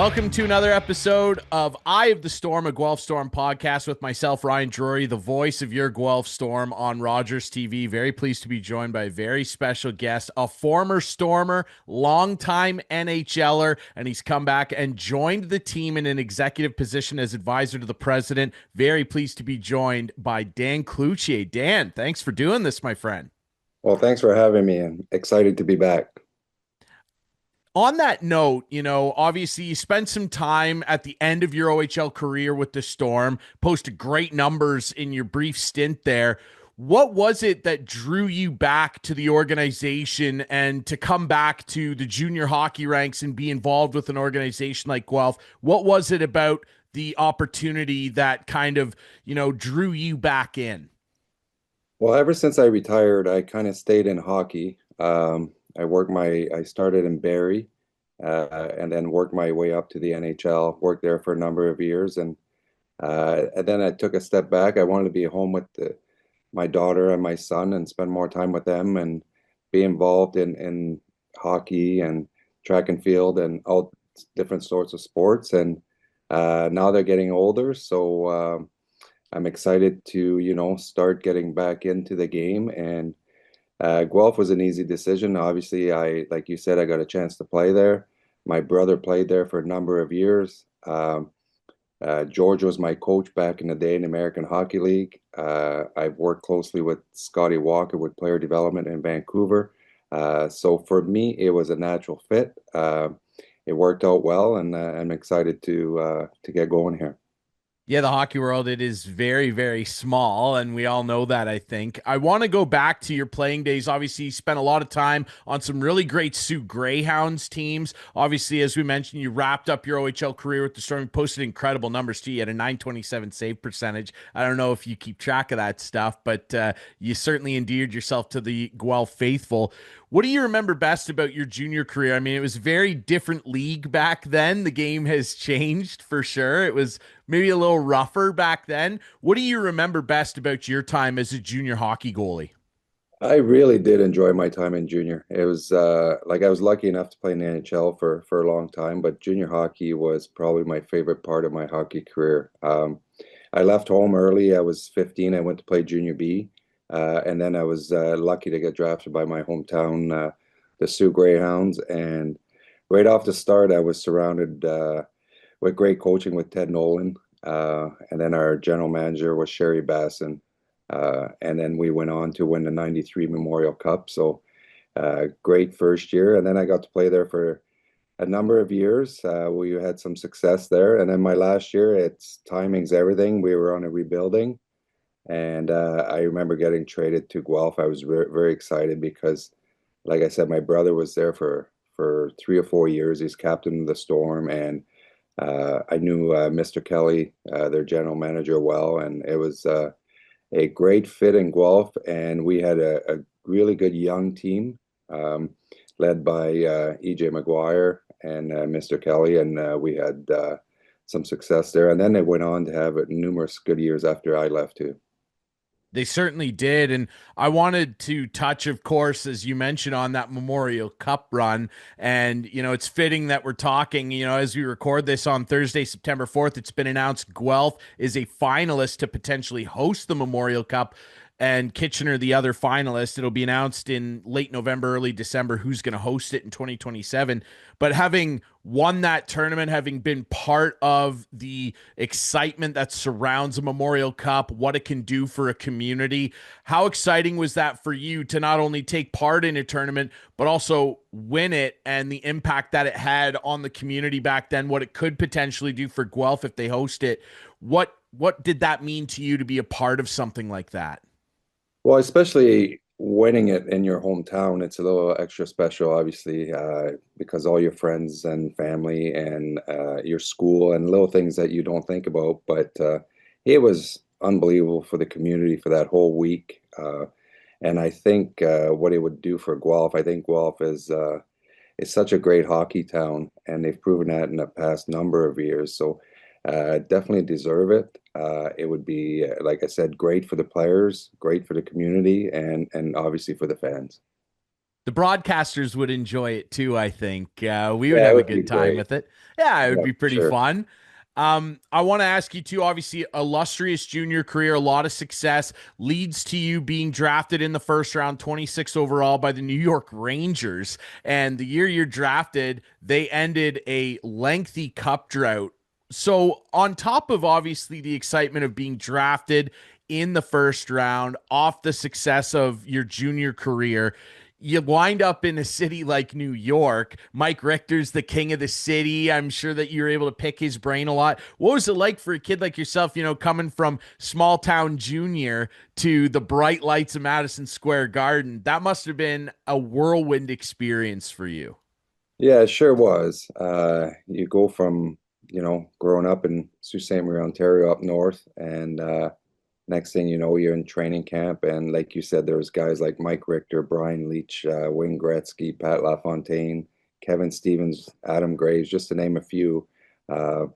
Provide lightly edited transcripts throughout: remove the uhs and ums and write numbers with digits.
Welcome to another episode of Eye of the Storm, a Guelph Storm podcast with myself, Ryan Drury, the voice of your Guelph Storm on Rogers TV. Very pleased to be joined by a very special guest, a former Stormer, longtime NHLer, and he's come back and joined the team in an executive position as advisor to the president. Very pleased to be joined by Dan Cloutier. Dan, thanks for doing this, my friend. Well, thanks for having me. I'm excited to be back. On that note, obviously you spent some time at the end of your OHL career with the Storm, posted great numbers in your brief stint there. What was it that drew you back to the organization and to come back to the junior hockey ranks and be involved with an organization like Guelph? What was it about the opportunity that kind of, drew you back in? Well, ever since I retired, I kind of stayed in hockey. I started in Barrie, and then worked my way up to the NHL, worked there for a number of years. And then I took a step back. I wanted to be home with my daughter and my son and spend more time with them and be involved in hockey and track and field and all different sorts of sports. And now they're getting older. So I'm excited to, start getting back into the game. And Guelph was an easy decision. Obviously, like you said, I got a chance to play there. My brother played there for a number of years. George was my coach back in the day in the American Hockey League. I've worked closely with Scotty Walker with player development in Vancouver. So for me, it was a natural fit. It worked out well, and I'm excited to get going here. Yeah, the hockey world, it is very, very small, and we all know that, I think. I want to go back to your playing days. Obviously, you spent a lot of time on some really great Sioux Greyhounds teams. Obviously, as we mentioned, you wrapped up your OHL career with the Storm. You posted incredible numbers, too. You had a 927 save percentage. I don't know if you keep track of that stuff, but you certainly endeared yourself to the Guelph faithful. What do you remember best about your junior career? I mean, it was a very different league back then. The game has changed for sure. It was maybe a little rougher back then. What do you remember best about your time as a junior hockey goalie? I really did enjoy my time in junior. It was like I was lucky enough to play in the NHL for a long time, but junior hockey was probably my favorite part of my hockey career. I left home early. I was 15. I went to play junior B, and then I was lucky to get drafted by my hometown, the Sioux Greyhounds. And right off the start, I was surrounded with great coaching with Ted Nolan, and then our general manager was Sherry Basson. And then we went on to win the 93 Memorial Cup. So great first year. And then I got to play there for a number of years. We had some success there. And then my last year, it's timing's everything. We were on a rebuilding. And I remember getting traded to Guelph. I was very, very excited because, like I said, my brother was there for 3 or 4 years. He's captain of the Storm. And I knew Mr. Kelly, their general manager, well. And it was a great fit in Guelph, and we had a really good young team led by EJ McGuire and Mr. Kelly, and we had some success there. And then they went on to have numerous good years after I left too. They certainly did. And I wanted to touch, of course, as you mentioned, on that Memorial Cup run. And, it's fitting that we're talking, as we record this on Thursday, September 4th, it's been announced Guelph is a finalist to potentially host the Memorial Cup, and Kitchener the other finalist. It'll be announced in late November, early December, who's going to host it in 2027. But having won that tournament, having been part of the excitement that surrounds a Memorial Cup, what it can do for a community, how exciting was that for you to not only take part in a tournament, but also win it, and the impact that it had on the community back then, what it could potentially do for Guelph if they host it? What did that mean to you to be a part of something like that? Well, especially winning it in your hometown, it's a little extra special, obviously, because all your friends and family and your school and little things that you don't think about. But it was unbelievable for the community for that whole week. And I think what it would do for Guelph, I think Guelph is such a great hockey town, and they've proven that in the past number of years. So definitely deserve it. It would be, like I said, great for the players, great for the community, and obviously for the fans. The broadcasters would enjoy it too, I think. We would Yeah, it have a would be good time great. with it. Yeah, it would Yeah, be for pretty sure. fun. I want to ask you too, obviously, illustrious junior career, a lot of success leads to you being drafted in the first round, 26 overall by the New York Rangers. And the year you're drafted, they ended a lengthy cup drought. So, on top of obviously the excitement of being drafted in the first round, off the success of your junior career, you wind up in a city like New York. Mike Richter's the king of the city. I'm sure that you're able to pick his brain a lot. What was it like for a kid like yourself, coming from small town junior to the bright lights of Madison Square Garden? That must have been a whirlwind experience for you. Yeah, it sure was. You go from, growing up in Sault Ste. Marie, Ontario, up north, and next thing you know, you're in training camp. And like you said, there was guys like Mike Richter, Brian Leach, Wayne Gretzky, Pat LaFontaine, Kevin Stevens, Adam Graves, just to name a few. Uh,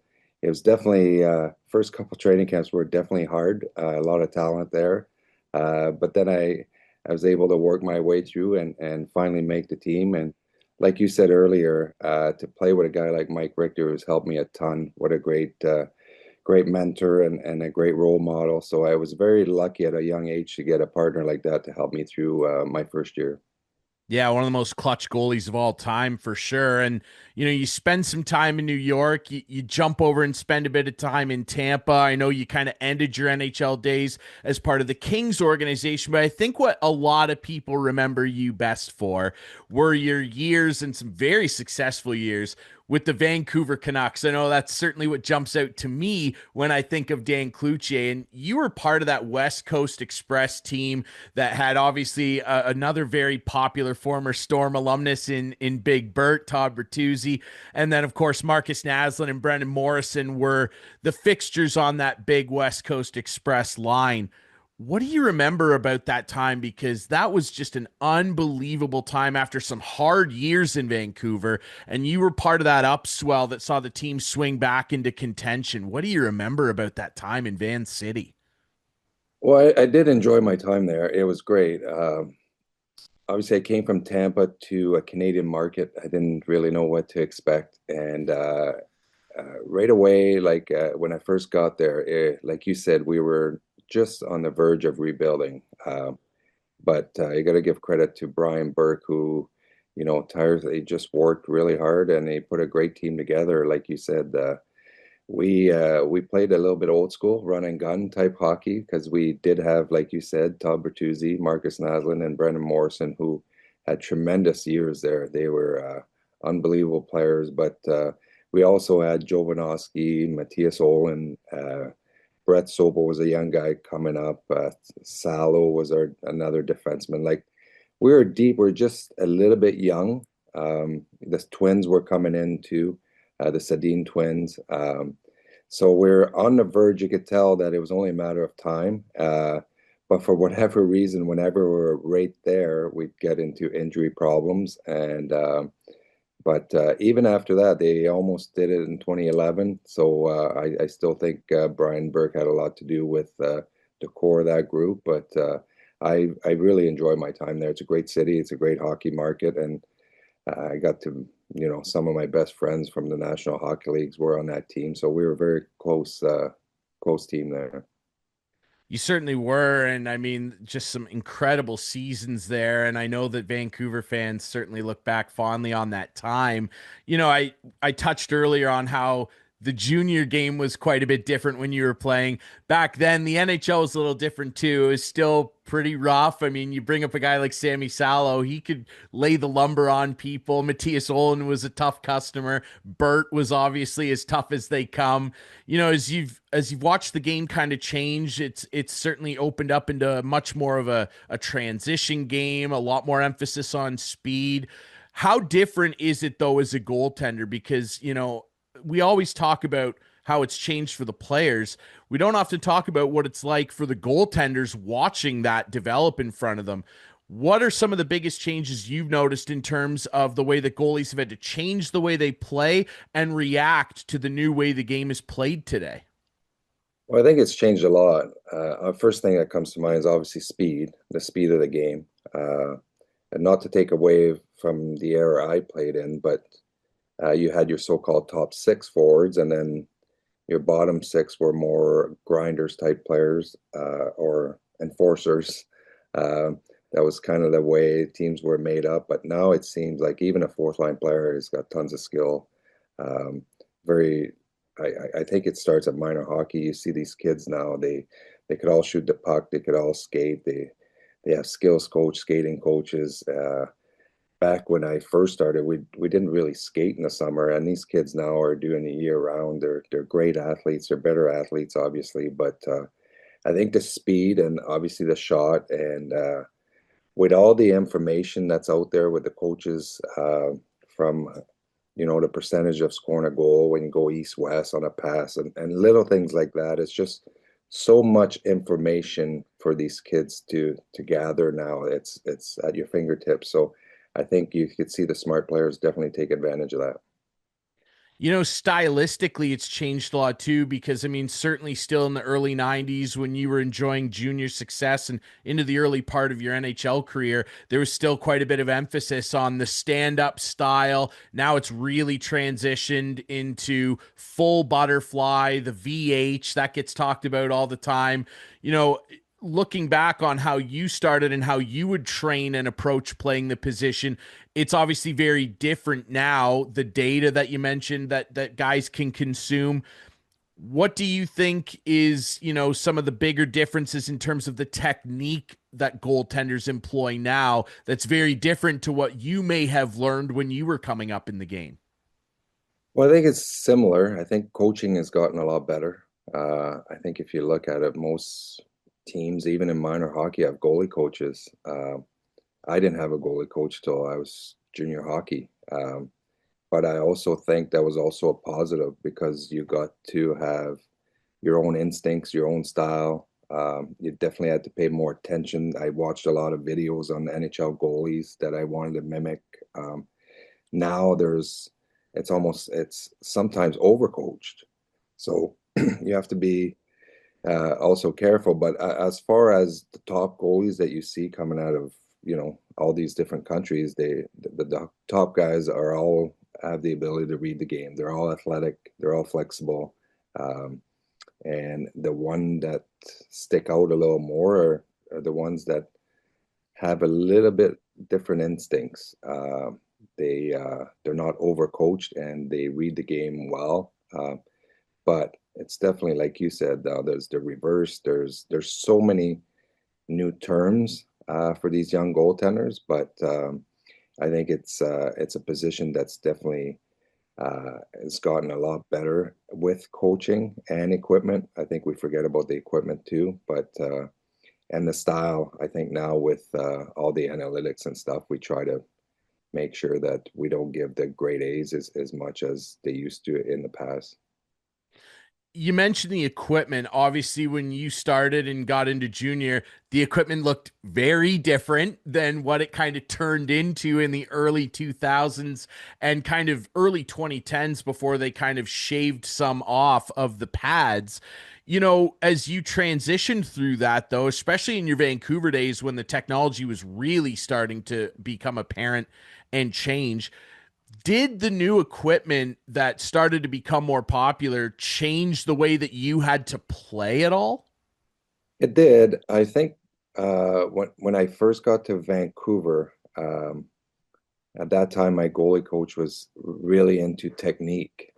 it was definitely first couple training camps were definitely hard. A lot of talent there, but then I was able to work my way through and finally make the team. And like you said earlier, to play with a guy like Mike Richter has helped me a ton. What a great mentor and a great role model. So I was very lucky at a young age to get a partner like that to help me through my first year. Yeah, one of the most clutch goalies of all time for sure. And, you spend some time in New York, you jump over and spend a bit of time in Tampa. I know you kind of ended your NHL days as part of the Kings organization, but I think what a lot of people remember you best for were your years and some very successful years with the Vancouver Canucks. I know that's certainly what jumps out to me when I think of Dan Cloutier. And you were part of that West Coast Express team that had obviously another very popular former Storm alumnus in Big Bert, Todd Bertuzzi. And then, of course, Marcus Naslin and Brendan Morrison were the fixtures on that big West Coast Express line. What do you remember about that time? Because that was just an unbelievable time after some hard years in Vancouver, and you were part of that upswell that saw the team swing back into contention. What do you remember about that time in Van City? Well, I did enjoy my time there. It was great. Obviously, I came from Tampa to a Canadian market. I didn't really know what to expect. And right away, like when I first got there, like you said, we were just on the verge of rebuilding. But you got to give credit to Brian Burke, who, he just worked really hard and he put a great team together. Like you said, we played a little bit old school, run and gun type hockey because we did have, like you said, Todd Bertuzzi, Marcus Naslin, and Brendan Morrison, who had tremendous years there. They were unbelievable players, but we also had Jovanovski, Matthias Olin, Brett Sobel was a young guy coming up. Salo was our another defenseman. Like we were deep. We're just a little bit young. The twins were coming in too, the Sedin twins. So we're on the verge. You could tell that it was only a matter of time. But for whatever reason, whenever we're right there, we'd get into injury problems. And but even after that, they almost did it in 2011. So I still think Brian Burke had a lot to do with the core of that group. But I really enjoy my time there. It's a great city. It's a great hockey market, and I got to some of my best friends from the National Hockey Leagues were on that team. So we were a very close team there. You certainly were. And I mean, just some incredible seasons there. And I know that Vancouver fans certainly look back fondly on that time. I touched earlier on how the junior game was quite a bit different when you were playing. Back then, the NHL was a little different too. It was still pretty rough. I mean, you bring up a guy like Sammy Salo, he could lay the lumber on people. Matthias Olin was a tough customer. Bert was obviously as tough as they come. As you've watched the game kind of change, it's certainly opened up into much more of a transition game, a lot more emphasis on speed. How different is it though as a goaltender? Because we always talk about how it's changed for the players. We don't often talk about what it's like for the goaltenders watching that develop in front of them. What are some of the biggest changes you've noticed in terms of the way that goalies have had to change the way they play and react to the new way the game is played today? Well, I think it's changed a lot. First thing that comes to mind is obviously speed, the speed of the game. and not to take away from the era I played in, but you had your so-called top six forwards, and then your bottom six were more grinders type players or enforcers. Uh, that was kind of the way teams were made up. But now it seems like even a fourth line player has got tons of skill. Um, very, I think it starts at minor hockey. You see these kids now; they could all shoot the puck, they could all skate. They have skills coach, skating coaches. Back when I first started, we didn't really skate in the summer, and these kids now are doing it year round. They're great athletes. They're better athletes, obviously, but I think the speed and obviously the shot and with all the information that's out there with the coaches from the percentage of scoring a goal when you go east west on a pass and little things like that. It's just so much information for these kids to gather now. It's at your fingertips. So I think you could see the smart players definitely take advantage of that. Stylistically, it's changed a lot too, because I mean, certainly still in the early 90s when you were enjoying junior success and into the early part of your NHL career, there was still quite a bit of emphasis on the stand up style. Now it's really transitioned into full butterfly, the VH that gets talked about all the time. You know, looking back on how you started and how you would train and approach playing the position, it's obviously very different now. The data that you mentioned that guys can consume. What do you think is, some of the bigger differences in terms of the technique that goaltenders employ now that's very different to what you may have learned when you were coming up in the game? Well, I think it's similar. I think coaching has gotten a lot better. I think if you look at it, most teams, even in minor hockey, have goalie coaches. I didn't have a goalie coach till I was junior hockey. But I also think that was also a positive because you got to have your own instincts, your own style. You definitely had to pay more attention. I watched a lot of videos on the NHL goalies that I wanted to mimic. Now it's sometimes overcoached. So you have to be also careful. But as far as the top goalies that you see coming out of all these different countries, the top guys are all have the ability to read the game. They're all athletic. They're all flexible. Um, and the one that stick out a little more are the ones that have a little bit different instincts. They're not overcoached and they read the game well. But it's definitely like you said. There's the reverse. There's so many new terms for these young goaltenders, but I think it's a position that's definitely has gotten a lot better with coaching and equipment. I think we forget about the equipment too, but and the style. I think now with all the analytics and stuff, we try to make sure that we don't give the grade A's as much as they used to in the past. You mentioned the equipment. Obviously, when you started and got into junior, the equipment looked very different than what it kind of turned into in the early 2000s and kind of early 2010s before they kind of shaved some off of the pads. As you transitioned through that, though, especially in your Vancouver days when the technology was really starting to become apparent and change, did the new equipment that started to become more popular change the way that you had to play at all? It did. I think when I first got to Vancouver, at that time my goalie coach was really into technique.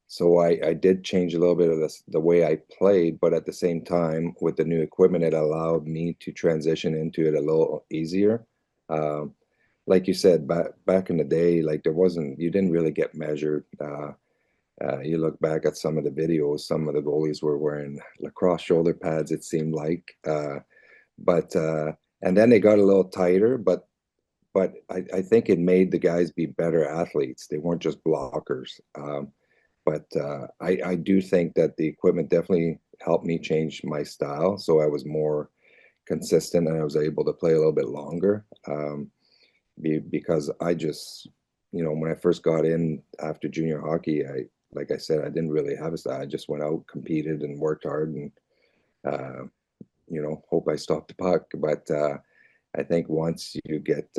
So I did change a little bit of the way I played, but at the same time, with the new equipment, it allowed me to transition into it a little easier. Um, like you said, back in the day, like you didn't really get measured. You look back at some of the videos, some of the goalies were wearing lacrosse shoulder pads, it seemed like. But and then they got a little tighter, but I think it made the guys be better athletes. They weren't just blockers. But I do think that the equipment definitely helped me change my style, so I was more consistent and I was able to play a little bit longer. Because I just, when I first got in after junior hockey, like I said, I didn't really have a style. I just went out, competed, and worked hard, and uh, hope I stopped the puck. But I think once you get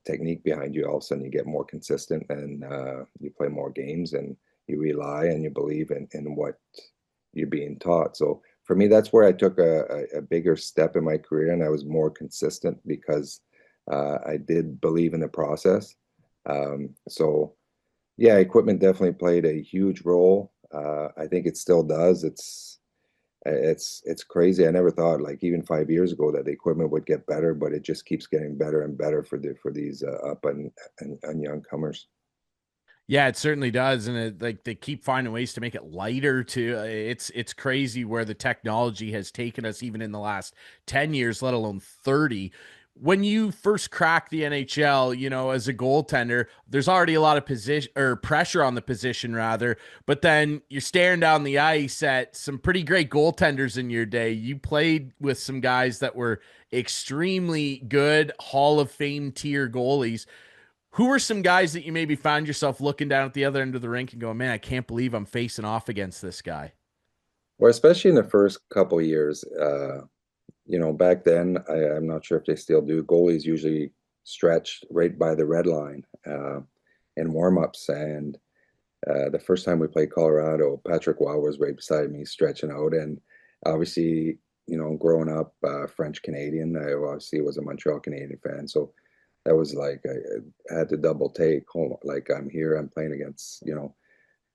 technique behind you, all of a sudden you get more consistent and you play more games and you rely and you believe in what you're being taught. So for me, that's where I took a bigger step in my career and I was more consistent because I did believe in the process. So yeah, equipment definitely played a huge role. I think it still does. It's crazy. I never thought like even 5 years ago that the equipment would get better, but it just keeps getting better and better for these up and young comers. Yeah, it certainly does, and like they keep finding ways to make it lighter. Too, it's crazy where the technology has taken us, even in the last 10 years, let alone 30. When you first crack the NHL, as a goaltender, there's already a lot of position or pressure on the position, rather. But then you're staring down the ice at some pretty great goaltenders in your day. You played with some guys that were extremely good Hall of Fame tier goalies. Who are some guys that you maybe found yourself looking down at the other end of the rink and going, man, I can't believe I'm facing off against this guy? Or especially in the first couple years, back then, I'm not sure if they still do. Goalies usually stretched right by the red line in warm-ups, and the first time we played Colorado, Patrick Waugh was right beside me stretching out. And obviously, growing up French Canadian, I obviously was a Montreal Canadian fan. So that was like I had to double take home. Like I'm here, I'm playing against,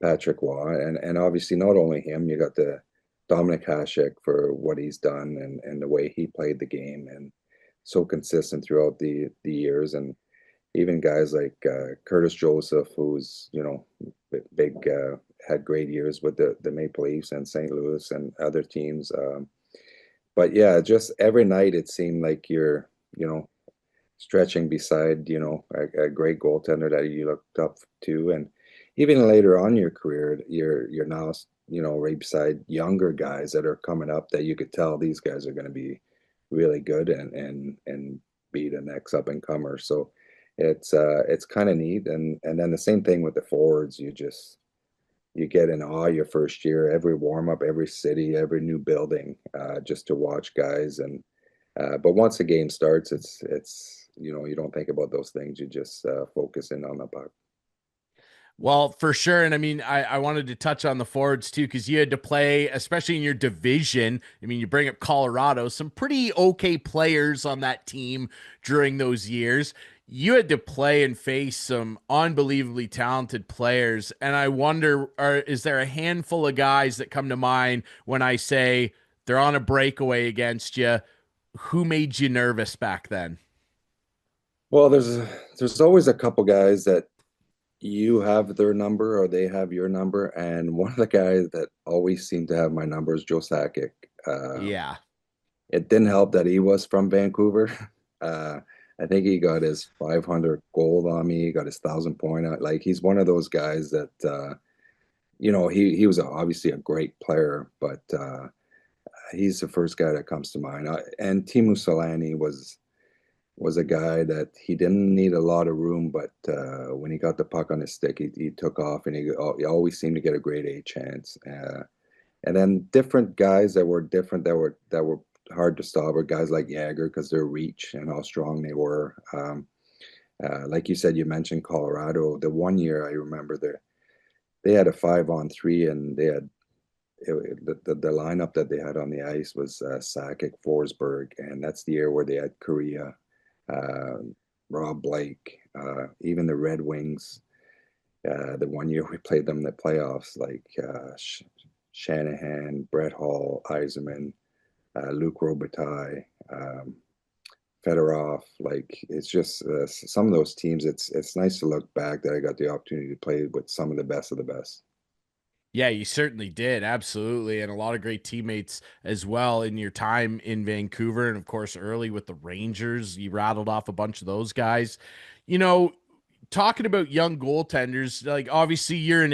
Patrick Waugh. And obviously not only him, you got the Dominic Hasek for what he's done and the way he played the game and so consistent throughout the years. And even guys like Curtis Joseph, who's big, had great years with the Maple Leafs and St. Louis and other teams. But yeah, just every night it seemed like you're stretching beside a great goaltender that you looked up to, and even later on in your career, you're now right beside younger guys that are coming up that you could tell these guys are going to be really good and be the next up and comer. So it's kind of neat. And then the same thing with the forwards. You get in awe your first year, every warm up, every city, every new building, just to watch guys. And but once the game starts, it's you don't think about those things. You just focus in on the puck. Well, for sure. And I mean, I wanted to touch on the forwards too, because you had to play, especially in your division. I mean, you bring up Colorado, some pretty okay players on that team during those years. You had to play and face some unbelievably talented players. And I wonder, is there a handful of guys that come to mind when I say they're on a breakaway against you? Who made you nervous back then? Well, there's always a couple guys that you have their number or they have your number, and one of the guys that always seemed to have my number is Joe Sakic. Uh, Yeah. it didn't help that he was from Vancouver. Uh, I think he got his 500 gold on me. He got his 1,000 point. Like he's one of those guys that he was obviously a great player, but he's the first guy that comes to mind. And Timu Solani was a guy that he didn't need a lot of room, but when he got the puck on his stick, he took off, and he always seemed to get a grade A chance. And then different guys that were different that were hard to stop were guys like Jagger because their reach and how strong they were. Like you said, you mentioned Colorado. The one year I remember they had a 5-on-3, and they had the lineup that they had on the ice was Sakic, Forsberg, and that's the year where they had Korea, uh, Rob Blake, even the Red Wings. The one year we played them in the playoffs, like Shanahan, Brett Hall, Yzerman, Luc Robitaille, Fedorov. Like it's just some of those teams. It's nice to look back that I got the opportunity to play with some of the best of the best. Yeah, you certainly did. Absolutely. And a lot of great teammates as well in your time in Vancouver. And of course, early with the Rangers, you rattled off a bunch of those guys. You know, talking about young goaltenders, like obviously you're an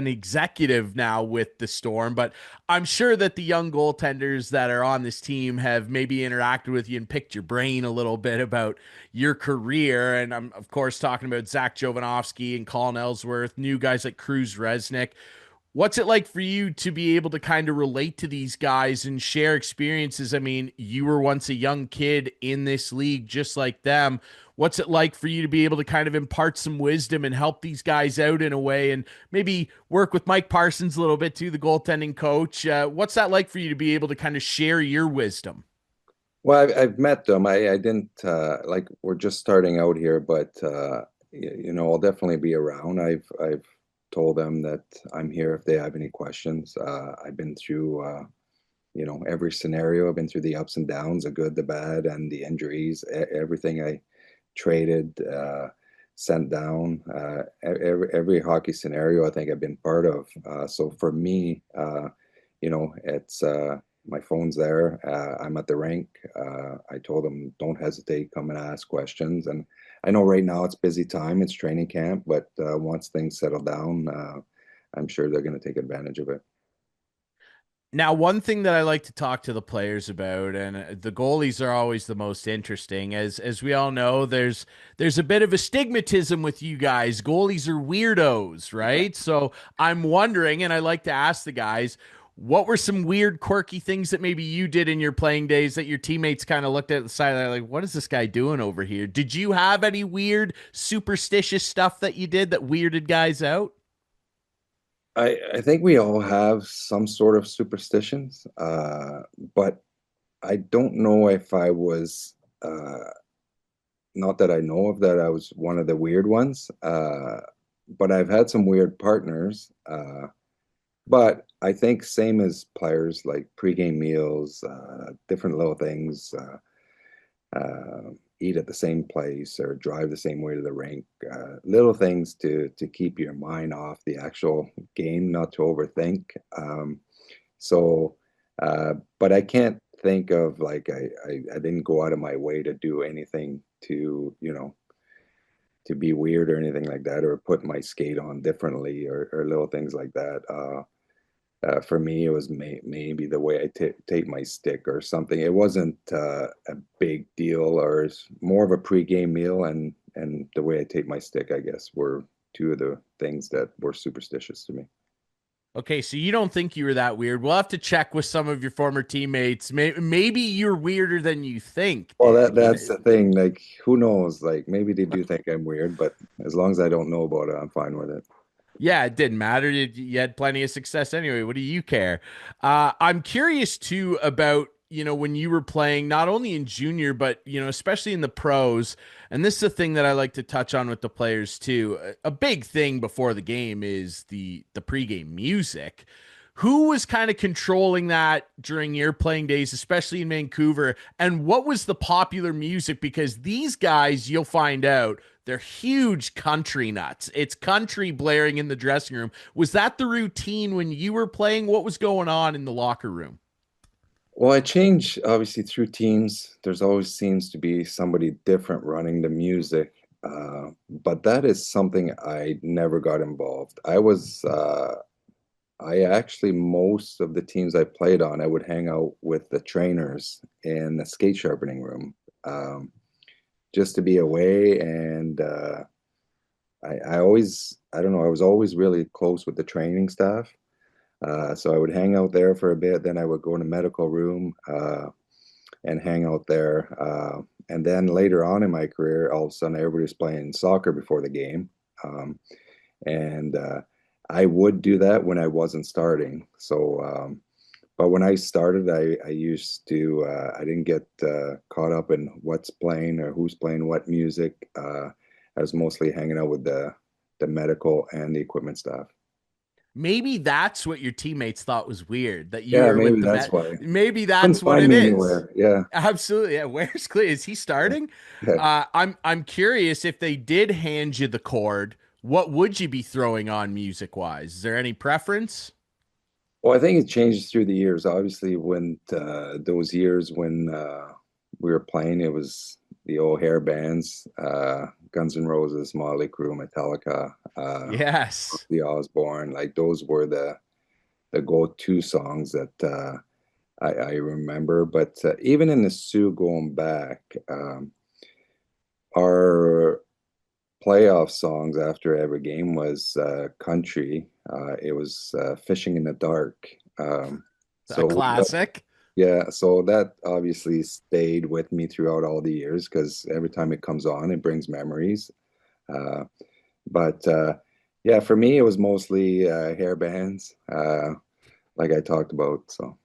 executive now with the Storm, but I'm sure that the young goaltenders that are on this team have maybe interacted with you and picked your brain a little bit about your career. And I'm of course talking about Zach Jovanovski and Colin Ellsworth, new guys like Cruz Resnick. What's it like for you to be able to kind of relate to these guys and share experiences? I mean, you were once a young kid in this league just like them. What's it like for you to be able to kind of impart some wisdom and help these guys out in a way and maybe work with Mike Parsons a little bit too, the goaltending coach? What's that like for you to be able to kind of share your wisdom? Well, I've met them. I didn't like we're just starting out here, but I'll definitely be around. I've told them that I'm here if they have any questions. I've been through every scenario. I've been through the ups and downs, the good, the bad, and the injuries. Everything I traded, sent down, every hockey scenario I think I've been part of. So for me, it's my phone's there. I'm at the rink. I told them don't hesitate, come and ask questions. And I know right now it's busy time, it's training camp, but once things settle down, I'm sure they're going to take advantage of it. Now, one thing that I like to talk to the players about, and the goalies are always the most interesting, as we all know, there's a bit of a stigmatism with you guys. Goalies are weirdos, right? So I'm wondering, and I like to ask the guys, what were some weird, quirky things that maybe you did in your playing days that your teammates kind of looked at the side, like, what is this guy doing over here? Did you have any weird, superstitious stuff that you did that weirded guys out? I think we all have some sort of superstitions, but I don't know if I was, not that I know of that I was one of the weird ones, but I've had some weird partners. But I think same as players, like pregame meals, different little things, eat at the same place or drive the same way to the rink, little things to keep your mind off the actual game, not to overthink. So, but I can't think of like I didn't go out of my way to do anything to, to be weird or anything like that, or put my skate on differently or little things like that. For me, it was maybe the way I take my stick or something. It wasn't a big deal, or it's more of a pregame meal, and the way I take my stick, I guess, were two of the things that were superstitious to me. Okay, so you don't think you were that weird. We'll have to check with some of your former teammates. Maybe you're weirder than you think, Well, Dick. You that's know, the thing. Like, who knows? Like, maybe they do think I'm weird, but as long as I don't know about it, I'm fine with it. yeah, it didn't matter. You had plenty of success anyway. What do you care? I'm curious too about when you were playing not only in junior but especially in the pros. And this is a thing that I like to touch on with the players too. A big thing before the game is the pregame music. Who was kind of controlling that during your playing days, especially in Vancouver? And what was the popular music? Because these guys, you'll find out, they're huge country nuts. It's country blaring in the dressing room. Was that the routine when you were playing? What was going on in the locker room? Well, I change obviously through teams. There's always seems to be somebody different running the music, but that is something I never got involved. I actually, most of the teams I played on, I would hang out with the trainers in the skate sharpening room, just to be away. And I don't know, I was always really close with the training staff. So I would hang out there for a bit. Then I would go in the medical room and hang out there. And then later on in my career, all of a sudden everybody's playing soccer before the game. Um, and I would do that when I wasn't starting. So, but when I started, I used to, I didn't get caught up in what's playing or who's playing what music. I was mostly hanging out with the medical and the equipment staff. Maybe that's what your teammates thought was weird, that you Yeah, were with maybe the that's met. why. Maybe Couldn't that's what find it me is. anywhere. Yeah. Absolutely. Yeah. Where's Clay? Is he starting? Yeah. I'm curious if they did hand you the cord, what would you be throwing on music wise? Is there any preference? Well, I think it changes through the years. Obviously, when those years when we were playing, it was the old hair bands, Guns N' Roses, Motley Crue, Metallica, Yes. the Osbourne. Like those were the go-to songs that I remember. But even in the Sioux going back, our playoff songs after every game was country. It was Fishing in the Dark. A So classic. yeah, so that obviously stayed with me throughout all the years because every time it comes on, it brings memories. Uh, but yeah, for me, it was mostly hair bands, like I talked about. So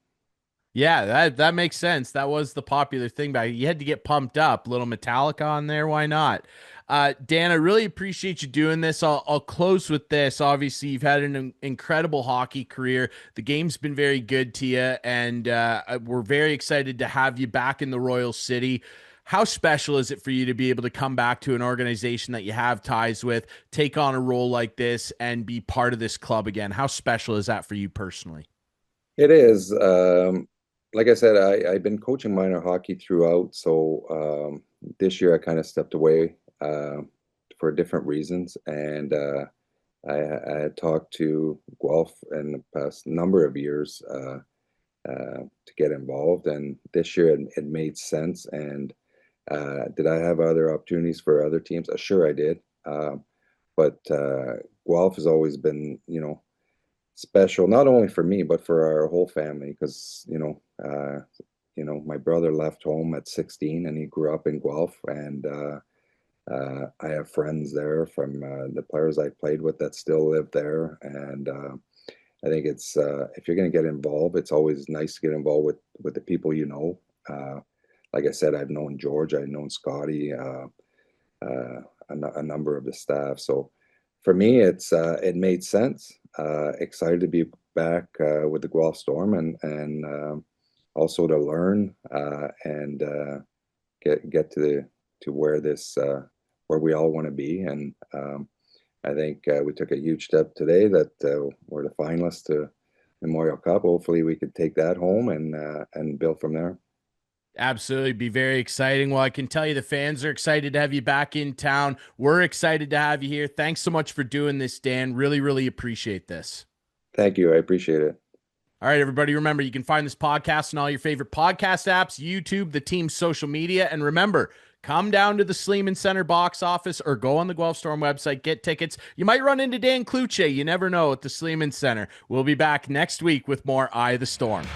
Yeah, that makes sense. That was the popular thing back. You had to get pumped up. Little Metallica on there, why not? Dan, I really appreciate you doing this. I'll close with this. Obviously, you've had an incredible hockey career. The game's been very good to you, and we're very excited to have you back in the Royal City. How special is it for you to be able to come back to an organization that you have ties with, take on a role like this, and be part of this club again? How special is that for you personally? it is. Like I said, I've been coaching minor hockey throughout. So this year I kind of stepped away for different reasons, and I had talked to Guelph in the past number of years to get involved, and this year it made sense. And did I have other opportunities for other teams? Sure, I did. But Guelph has always been, special, not only for me, but for our whole family, because, my brother left home at 16 and he grew up in Guelph, and I have friends there from the players I played with that still live there. And I think it's if you're going to get involved, it's always nice to get involved with the people you know. Like I said, I've known George, I've known Scotty, a number of the staff. So for me, it made sense. Excited to be back with the Guelph Storm, and also to learn and get to where we all want to be. And I think we took a huge step today that we're the finalists to Memorial Cup. Hopefully, we could take that home and build from there. Absolutely. Be very exciting. Well, I can tell you the fans are excited to have you back in town. We're excited to have you here. Thanks so much for doing this, Dan. Really, really appreciate this. Thank you. I appreciate it. All right, everybody, remember you can find this podcast on all your favorite podcast apps, YouTube, the team's social media. And remember, come down to the Sleeman Center box office or go on the Guelph Storm website, get tickets. You might run into Dan Cloutier. You never know at the Sleeman Center. We'll be back next week with more Eye of the Storm.